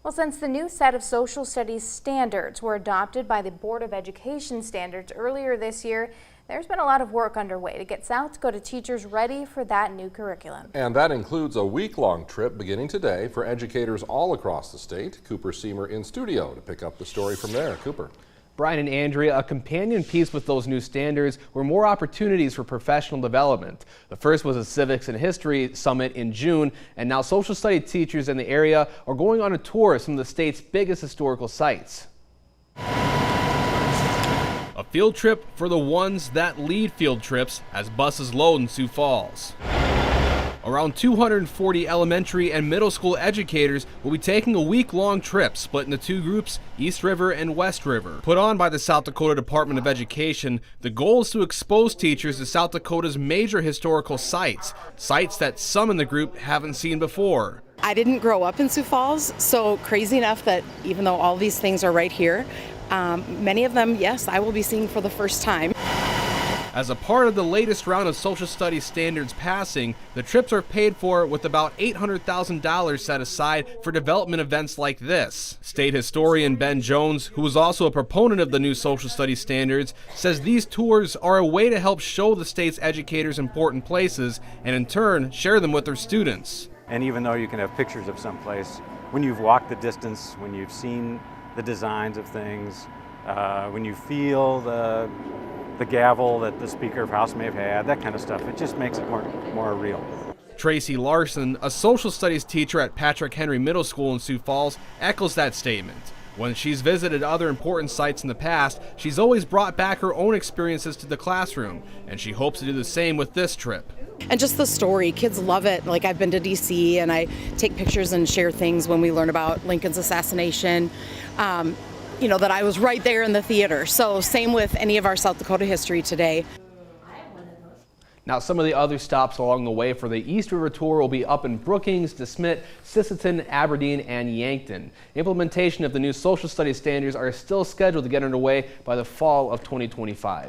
Well, since the new set of social studies standards were adopted by the Board of Education Standards earlier this year, there's been a lot of work underway to get South Dakota teachers ready for that new curriculum. And that includes a week-long trip beginning today for educators all across the state. Cooper Seamer in studio to pick up the story from there. Cooper. Brian and Andrea, a companion piece with those new standards were more opportunities for professional development. The first was a civics and history summit in June, and now social studies teachers in the area are going on a tour of some of the state's biggest historical sites. A field trip for the ones that lead field trips as buses load in Sioux Falls. Around 240 elementary and middle school educators will be taking a week-long trip split into two groups, East River and West River. Put on by the South Dakota Department of Education, the goal is to expose teachers to South Dakota's major historical sites that some in the group haven't seen before. I didn't grow up in Sioux Falls, so crazy enough that even though all these things are right here, many of them, yes, I will be seeing for the first time. As a part of the latest round of social studies standards passing, the trips are paid for with about $800,000 set aside for development events like this. State historian Ben Jones, who is also a proponent of the new social studies standards, says these tours are a way to help show the state's educators important places and in turn share them with their students. And even though you can have pictures of some place, when you've walked the distance, when you've seen the designs of things, when you feel the gavel that the Speaker of House may have had, that kind of stuff. It just makes it more real. Tracy Larson, a social studies teacher at Patrick Henry Middle School in Sioux Falls, echoes that statement. When she's visited other important sites in the past, she's always brought back her own experiences to the classroom, and she hopes to do the same with this trip. And just the story, kids love it. Like, I've been to DC and I take pictures and share things when we learn about Lincoln's assassination. You know, that I was right there in the theater. So same with any of our South Dakota history today. Now, some of the other stops along the way for the East River tour will be up in Brookings, DeSmet, Sisseton, Aberdeen, and Yankton. Implementation of the new social studies standards are still scheduled to get underway by the fall of 2025.